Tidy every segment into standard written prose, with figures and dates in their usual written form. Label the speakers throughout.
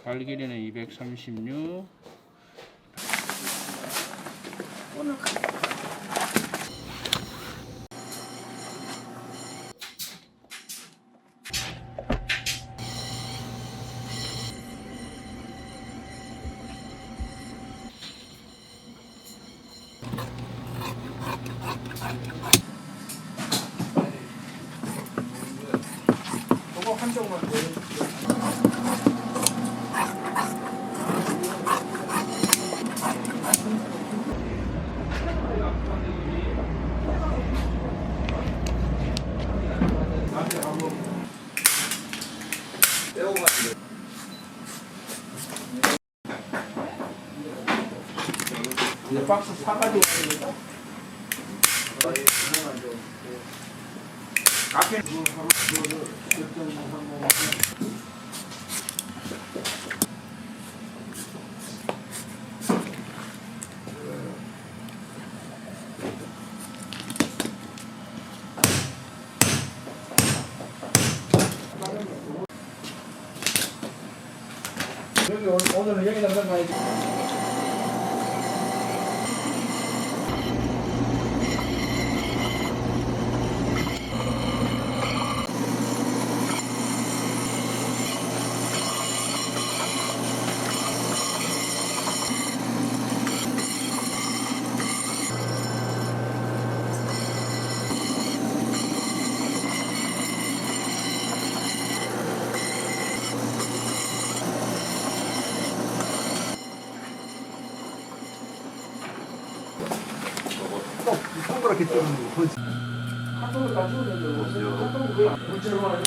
Speaker 1: 갈 길이는 236.
Speaker 2: 오늘
Speaker 1: 저거 한 쪽만 보여줄게요. 이제 박스 사가지고 와야 되겠다. 앞에 여기 오늘은 여기 담당 가야지.
Speaker 3: 동그랗게 뜨는 거.
Speaker 1: 카톡을 다 찍었는데 카톡을 왜안 문자로 하냐?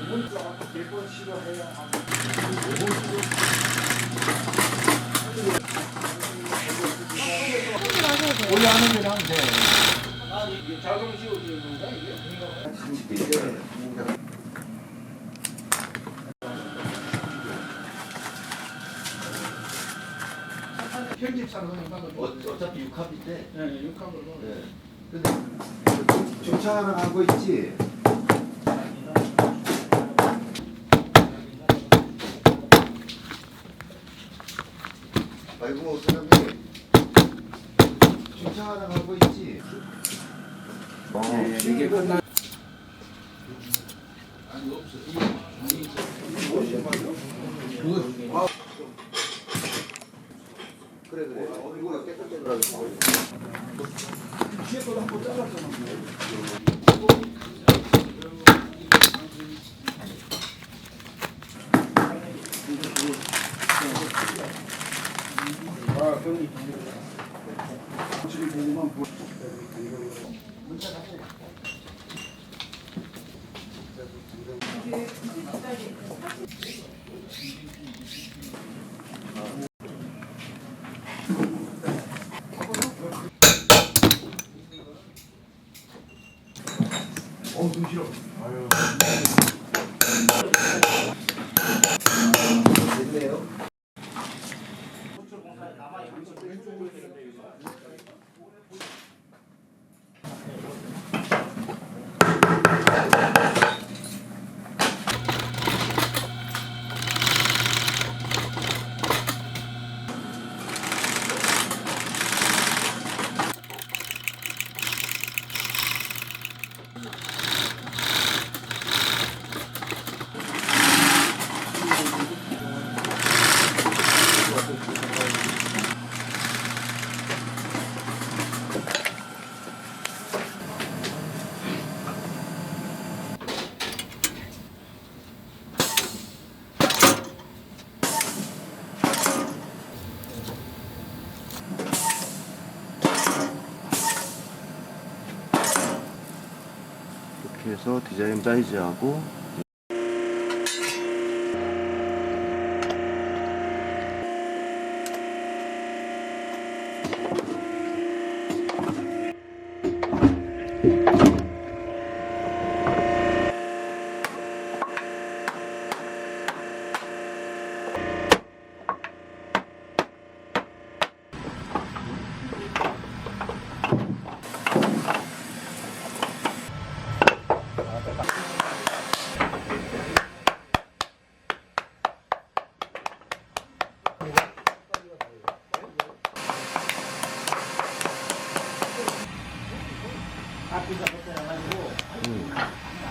Speaker 1: 문자 몇번 싫어해야 원래 하는 대로 하면 돼. 이게 자동 지워지는 건가 이게? 편집사로 하는 거.
Speaker 3: 어차피 6합인데.
Speaker 1: 네, 6합으로.
Speaker 3: 네. 근데 주차하는 하고 있지. 아이고 사장님 주차하는 하고 있지.
Speaker 1: 이게 끝나.
Speaker 3: 그래 그래. 이거가 깨끗깨끗하게.
Speaker 1: 뒤에 거도 한번 잘랐잖아. 아, 형님. 지금 보고만 보. 문자 가세요. 눈 싫어. 아유.
Speaker 3: 됐네요. 이렇게 해서 디자인 사이즈하고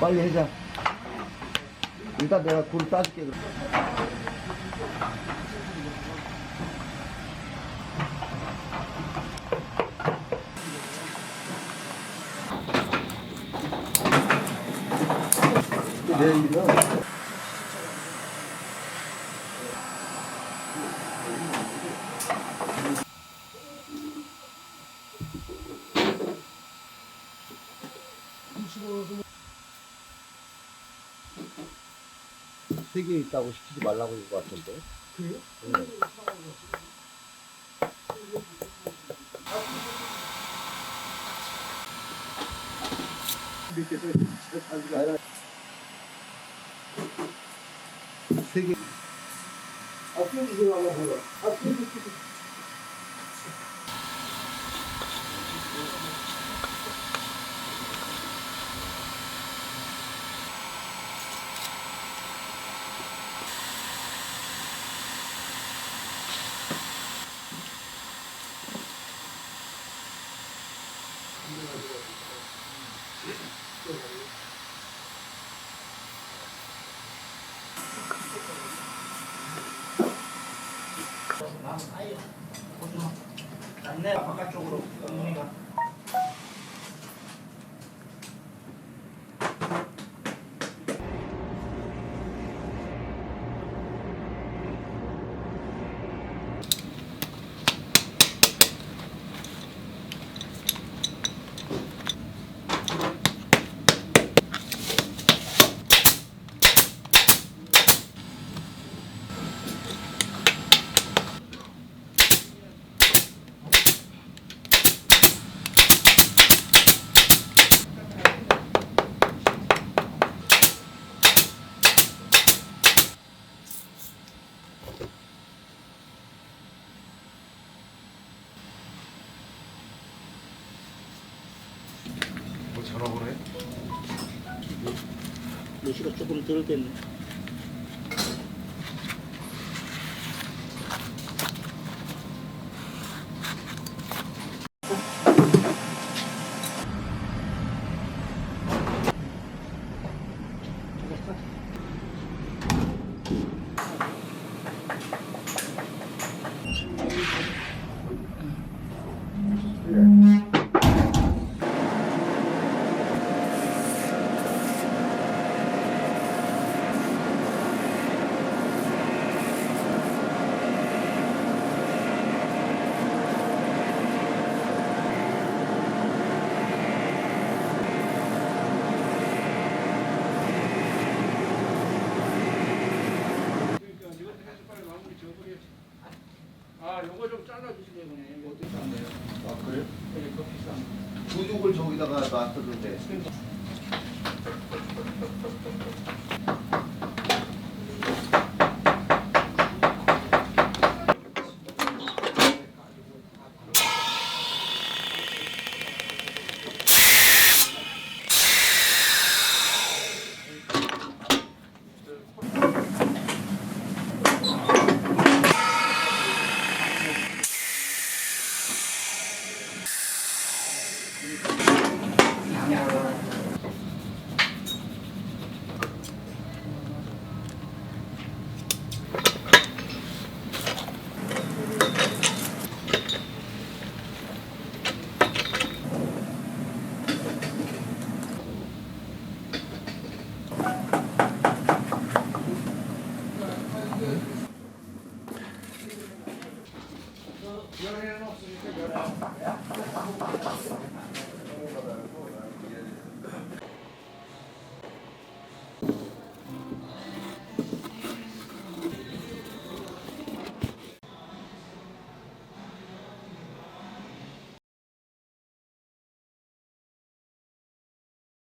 Speaker 2: 빨리 해자. 일단 내가 굴을 따줄게. 그럼. 내일이면 세 개 있다고 시키지 말라고 한 것 같은데.
Speaker 1: 그래요?
Speaker 2: 네.
Speaker 1: 밑에서
Speaker 2: 세 개.
Speaker 1: 앞뒤 이거 한번 보여. 앞뒤 안내 바깥쪽으로 어머니가
Speaker 3: 뭐 전화번호에?
Speaker 1: 요시가 조금 덜 됐네. 아, 요거 좀 잘라주시면 되네. 이거 어떻게 싼 거예요?
Speaker 2: 아 그래?
Speaker 1: 네, 커피 싼 거.
Speaker 2: 두죽을 저기다가 놨었는데.